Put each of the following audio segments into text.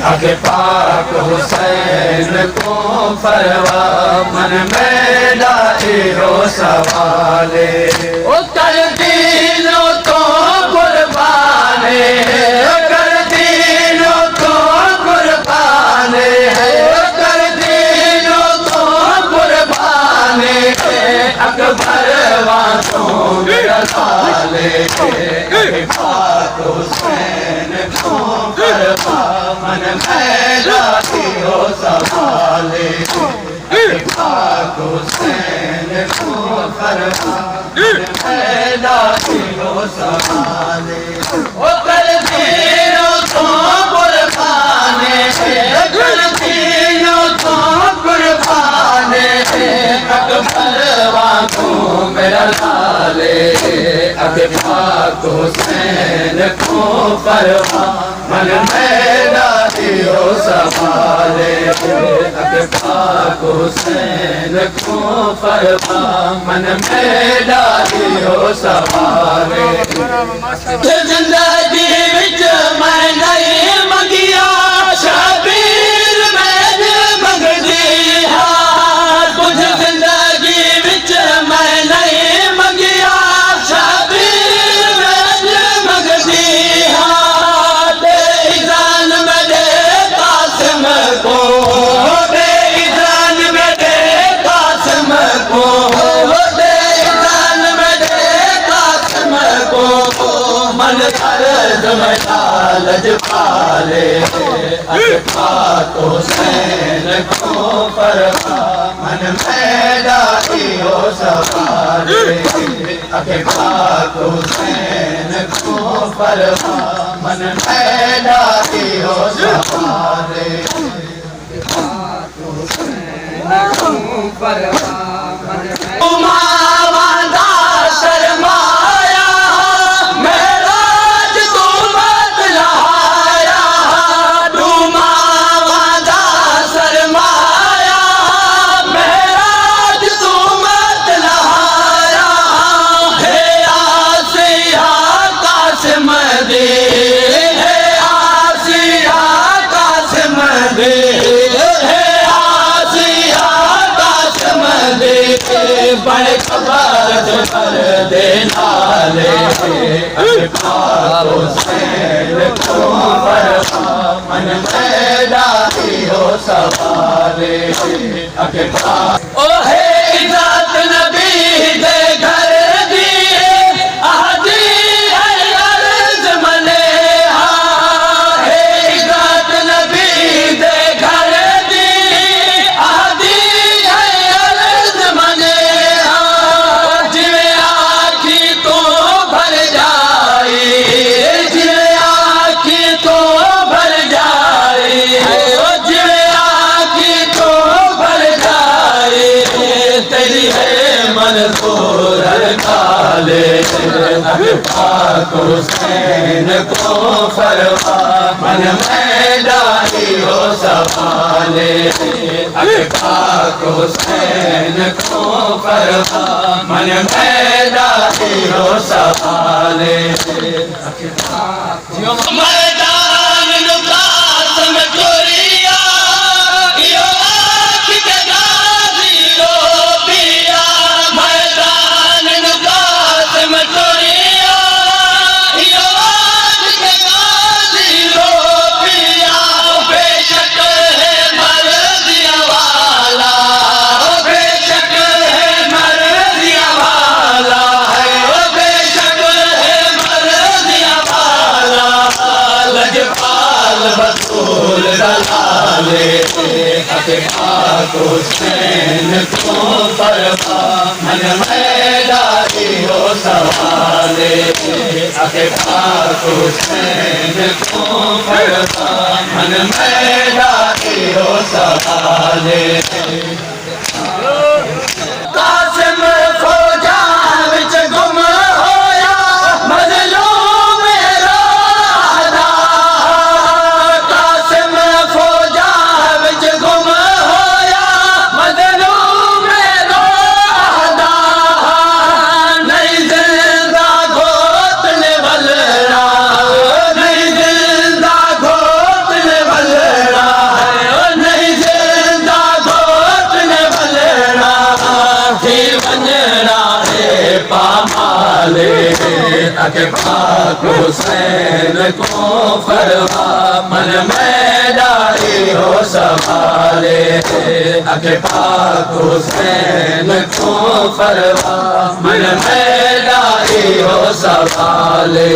आगे पाक हुसैन को फरवा मन में लाए हो सवाले ओ कर दीनो तो कुर्बाने कर दीनो तो कुर्बाने कर दीनो तो कुर्बाने अकबर वालों मेरा साले आगे पाक हुसैन को फरवा मन में लाए हो सवाले पाक हुसैन को फरवा मन में लाए हो सवाले ओ कर दीनो तो कुर्बाने कर दीनो तो कुर्बाने अकबर वालों मेरा लाले आगे पाक हुसैन को फरवा मन में लाए हो सवाले आगे पाक हुसैन को फरवा मन में लाए हो सवाले जिंदगी विच मैं नहीं मंगिया शबीर मैं मंगदी हाँ कुछ जिंदगी विच मैं नहीं मंगिया शबीर मैं मंगदी हाँ बेईजान मेरे कासिम को बेईजान मेरे कासिम को बेईजान मेरे कासिम को मन दर्द में लालच पाले पाक हुसैन को फरवा मन में लाए हो सवाले आगे पाक हुसैन को फरवा मन में लाए हो सवाले पाक हुसैन को फरवा मन में शर्माया मेरा तू मत लाया डूमा वादा शर्माया मेरा तू मत लाया हे आसिया कासिम दे हे आसिया कासिम दे हे आसिया कासिम दे बड़े खबर कर दे नाले पाक हुसैन को फरवा मन में लाए हो सवाले आगे पाक ओ हे इज़्ज़त नबी दे घर दिए आजी है अर्ज़ मने हाँ हे इज़्ज़त नबी दे घर दिए आजी है अर्ज़ मने हाँ जिवे आखी तो भर जाए जिवे आखी तो भर जाए जिवे आखी तो भर जाए तेरी है मंसूर काले पाक हुसैन को फरवा मन में लाए हो सवाले पाक हुसैन को फरवा मन में लाए हो सवाले मैदान कासिम चोरिया यो आँख के गाजी लो पिया मैदान कासिम चोरिया यो आँख के गाजी लो पिया बेशक है मर्जिया वाला बेशक है मर्जिया वाला है बेशक है मर्जिया वाला लजपाल बतूल दलाले पाक हुसैन को फरवा मन में लाए हो सवाले पाक हुसैन को फरवा मन में लाए हो सवाले कासिम फौजान विच गुम होया मजलूम राधा कासिम फौजान विच गुम होया मजलूम राधा नहीं जिंदा घोटने वाला नहीं जिंदा घोटने वाला हक पाक हुसैन को फरमा मन में डाली हो संभाले हक पाक हुसैन को फरमा मन में डाली हो संभाले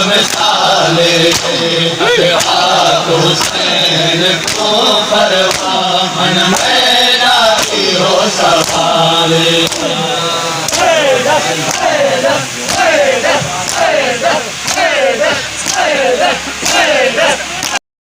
मिसाले पाक हुसैन को फरमा मन में डाली हो संभाले